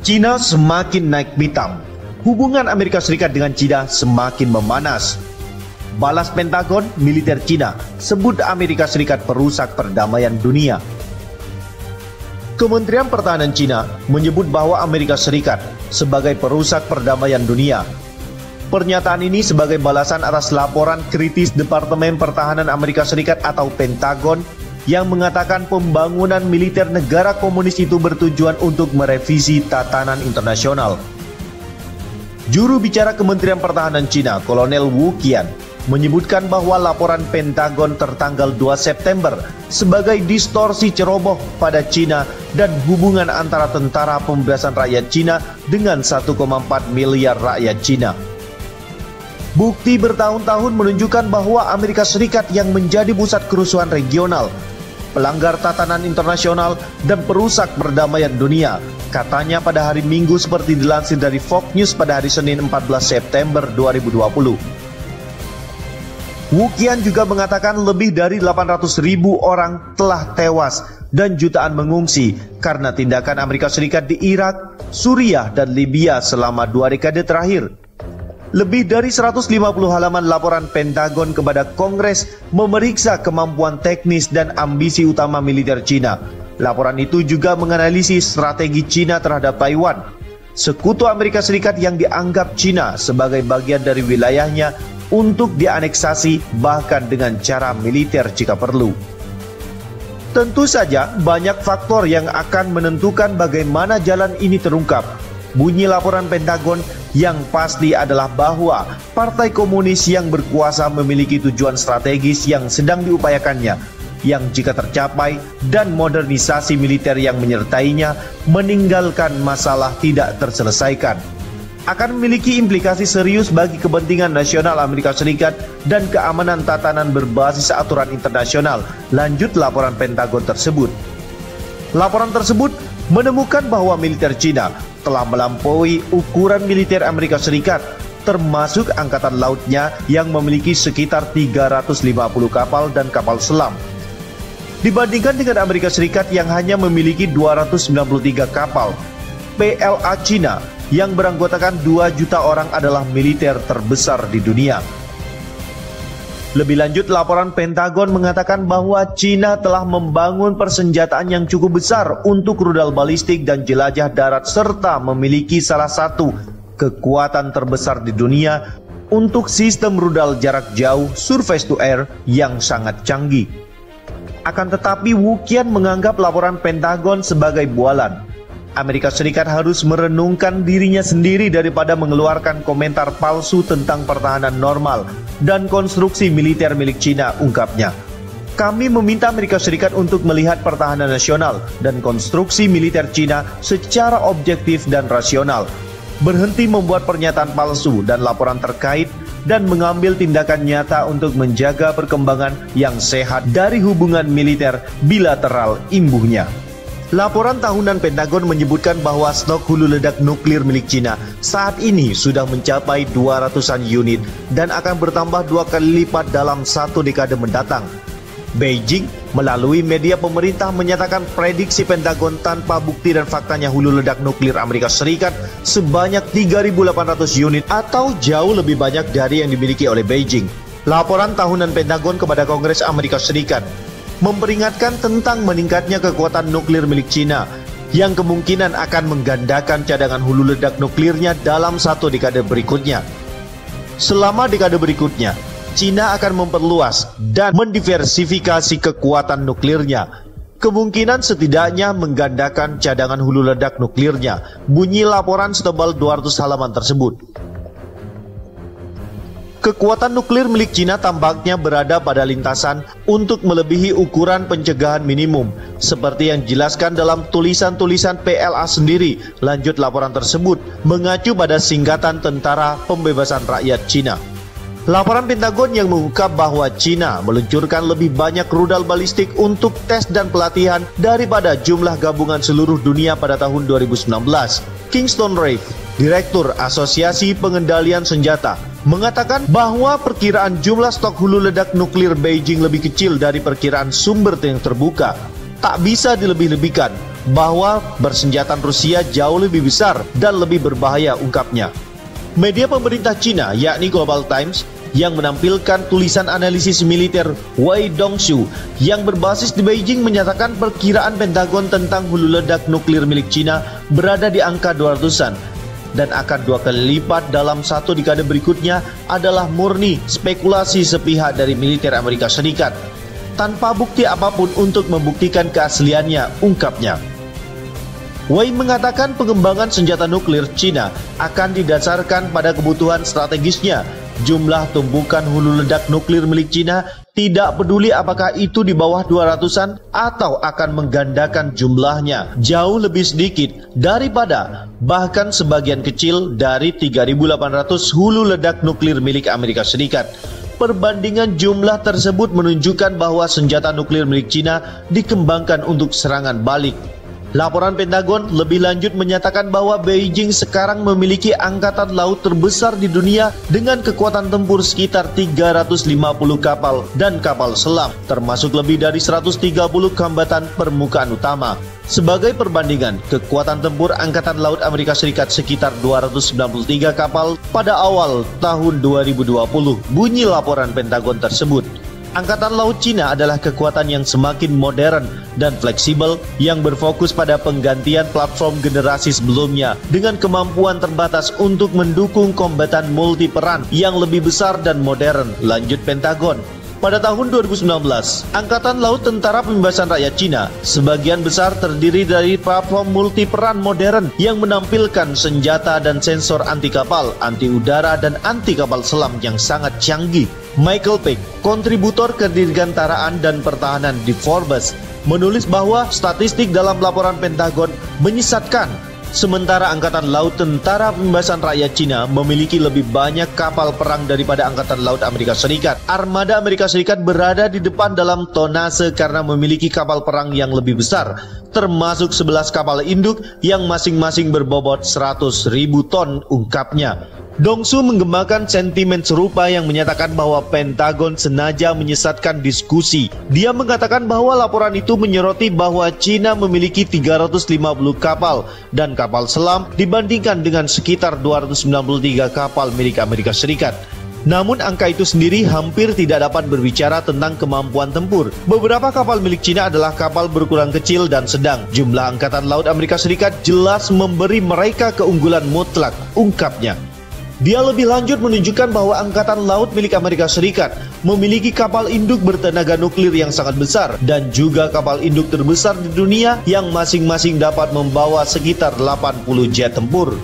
Cina semakin naik pitam. Hubungan Amerika Serikat dengan Cina semakin memanas. Balas Pentagon, militer Cina sebut Amerika Serikat perusak perdamaian dunia. Kementerian Pertahanan Cina menyebut bahwa Amerika Serikat sebagai perusak perdamaian dunia. Pernyataan ini sebagai balasan atas laporan kritis Departemen Pertahanan Amerika Serikat atau Pentagon yang mengatakan pembangunan militer negara komunis itu bertujuan untuk merevisi tatanan internasional. Juru bicara Kementerian Pertahanan Cina, Kolonel Wu Qian, menyebutkan bahwa laporan Pentagon tertanggal 2 September sebagai distorsi ceroboh pada Cina dan hubungan antara Tentara Pembebasan Rakyat Cina dengan 1,4 miliar rakyat Cina. Bukti bertahun-tahun menunjukkan bahwa Amerika Serikat yang menjadi pusat kerusuhan regional, pelanggar tatanan internasional, dan perusak perdamaian dunia, katanya pada hari Minggu seperti dilansir dari Fox News pada hari Senin 14 September 2020. Wu Qian juga mengatakan lebih dari 800.000 orang telah tewas dan jutaan mengungsi karena tindakan Amerika Serikat di Irak, Suriah, dan Libya selama 2 dekade terakhir. Lebih dari 150 halaman laporan Pentagon kepada Kongres memeriksa kemampuan teknis dan ambisi utama militer Cina. Laporan itu juga menganalisis strategi Cina terhadap Taiwan, sekutu Amerika Serikat yang dianggap Cina sebagai bagian dari wilayahnya untuk dianeksasi bahkan dengan cara militer jika perlu. Tentu saja banyak faktor yang akan menentukan bagaimana jalan ini terungkap. Bunyi laporan Pentagon yang pasti adalah bahwa Partai Komunis yang berkuasa memiliki tujuan strategis yang sedang diupayakannya, yang jika tercapai dan modernisasi militer yang menyertainya meninggalkan masalah tidak terselesaikan, akan memiliki implikasi serius bagi kepentingan nasional Amerika Serikat dan keamanan tatanan berbasis aturan internasional. Lanjut laporan Pentagon tersebut. Laporan tersebut menemukan bahwa militer Cina telah melampaui ukuran militer Amerika Serikat, termasuk angkatan lautnya yang memiliki sekitar 350 kapal dan kapal selam. Dibandingkan dengan Amerika Serikat yang hanya memiliki 293 kapal, PLA Cina yang beranggotakan 2 juta orang adalah militer terbesar di dunia. Lebih lanjut, laporan Pentagon mengatakan bahwa Cina telah membangun persenjataan yang cukup besar untuk rudal balistik dan jelajah darat serta memiliki salah satu kekuatan terbesar di dunia untuk sistem rudal jarak jauh surface to air yang sangat canggih. Akan tetapi Wu Qian menganggap laporan Pentagon sebagai bualan. Amerika Serikat harus merenungkan dirinya sendiri daripada mengeluarkan komentar palsu tentang pertahanan normal dan konstruksi militer milik Cina, ungkapnya. Kami meminta Amerika Serikat untuk melihat pertahanan nasional dan konstruksi militer Cina secara objektif dan rasional, berhenti membuat pernyataan palsu dan laporan terkait, dan mengambil tindakan nyata untuk menjaga perkembangan yang sehat dari hubungan militer bilateral imbuhnya. Laporan tahunan Pentagon menyebutkan bahwa stok hulu ledak nuklir milik Cina saat ini sudah mencapai 200-an unit dan akan bertambah 2 kali lipat dalam 1 dekade mendatang. Beijing melalui media pemerintah menyatakan prediksi Pentagon tanpa bukti dan faktanya hulu ledak nuklir Amerika Serikat sebanyak 3.800 unit atau jauh lebih banyak dari yang dimiliki oleh Beijing. Laporan tahunan Pentagon kepada Kongres Amerika Serikat memperingatkan tentang meningkatnya kekuatan nuklir milik Cina yang kemungkinan akan menggandakan cadangan hulu ledak nuklirnya dalam 1 dekade berikutnya. Selama dekade berikutnya, Cina akan memperluas dan mendiversifikasi kekuatan nuklirnya. Kemungkinan setidaknya menggandakan cadangan hulu ledak nuklirnya, bunyi laporan setebal 200 halaman tersebut. Kekuatan nuklir milik Cina tampaknya berada pada lintasan untuk melebihi ukuran pencegahan minimum, seperti yang dijelaskan dalam tulisan-tulisan PLA sendiri. Lanjut laporan tersebut mengacu pada singkatan Tentara Pembebasan Rakyat Cina. Laporan Pentagon yang mengungkap bahwa Cina meluncurkan lebih banyak rudal balistik untuk tes dan pelatihan daripada jumlah gabungan seluruh dunia pada tahun 2019. Kingston Reif, Direktur Asosiasi Pengendalian Senjata, mengatakan bahwa perkiraan jumlah stok hulu ledak nuklir Beijing lebih kecil dari perkiraan sumber yang terbuka. Tak bisa dilebih-lebihkan bahwa bersenjataan Rusia jauh lebih besar dan lebih berbahaya, ungkapnya. Media pemerintah Cina, yakni Global Times, yang menampilkan tulisan analisis militer Wei Dongshu yang berbasis di Beijing menyatakan perkiraan Pentagon tentang hulu ledak nuklir milik Cina berada di angka 200-an dan akan 2 kali lipat dalam 1 dekade berikutnya adalah murni spekulasi sepihak dari militer Amerika Serikat tanpa bukti apapun untuk membuktikan keasliannya, ungkapnya. Wei mengatakan pengembangan senjata nuklir Cina akan didasarkan pada kebutuhan strategisnya. Jumlah tumpukan hulu ledak nuklir milik Cina tidak peduli apakah itu di bawah 200-an atau akan menggandakan jumlahnya jauh lebih sedikit daripada bahkan sebagian kecil dari 3.800 hulu ledak nuklir milik Amerika Serikat. Perbandingan jumlah tersebut menunjukkan bahwa senjata nuklir milik Cina dikembangkan untuk serangan balik. Laporan Pentagon lebih lanjut menyatakan bahwa Beijing sekarang memiliki angkatan laut terbesar di dunia dengan kekuatan tempur sekitar 350 kapal dan kapal selam, termasuk lebih dari 130 kombatan permukaan utama. Sebagai perbandingan, kekuatan tempur Angkatan Laut Amerika Serikat sekitar 293 kapal pada awal tahun 2020, bunyi laporan Pentagon tersebut. Angkatan Laut Cina adalah kekuatan yang semakin modern dan fleksibel yang berfokus pada penggantian platform generasi sebelumnya dengan kemampuan terbatas untuk mendukung kombatan multi peran yang lebih besar dan modern, lanjut Pentagon. Pada tahun 2019, Angkatan Laut Tentara Pembebasan Rakyat Cina sebagian besar terdiri dari platform multi peran modern yang menampilkan senjata dan sensor anti kapal, anti udara, dan anti kapal selam yang sangat canggih. Michael Peck, kontributor kedirgantaraan dan pertahanan di Forbes, menulis bahwa statistik dalam laporan Pentagon menyesatkan. Sementara Angkatan Laut Tentara Pembebasan Rakyat Cina memiliki lebih banyak kapal perang daripada Angkatan Laut Amerika Serikat. Armada Amerika Serikat berada di depan dalam tonase karena memiliki kapal perang yang lebih besar, termasuk 11 kapal induk yang masing-masing berbobot 100.000 ton, ungkapnya. Dongshu menggemakan sentimen serupa yang menyatakan bahwa Pentagon sengaja menyesatkan diskusi. Dia mengatakan bahwa laporan itu menyoroti bahwa Cina memiliki 350 kapal dan kapal selam dibandingkan dengan sekitar 293 kapal milik Amerika Serikat. Namun angka itu sendiri hampir tidak dapat berbicara tentang kemampuan tempur. Beberapa kapal milik Cina adalah kapal berukuran kecil dan sedang. Jumlah Angkatan Laut Amerika Serikat jelas memberi mereka keunggulan mutlak, ungkapnya. Dia lebih lanjut menunjukkan bahwa Angkatan Laut milik Amerika Serikat memiliki kapal induk bertenaga nuklir yang sangat besar dan juga kapal induk terbesar di dunia yang masing-masing dapat membawa sekitar 80 jet tempur.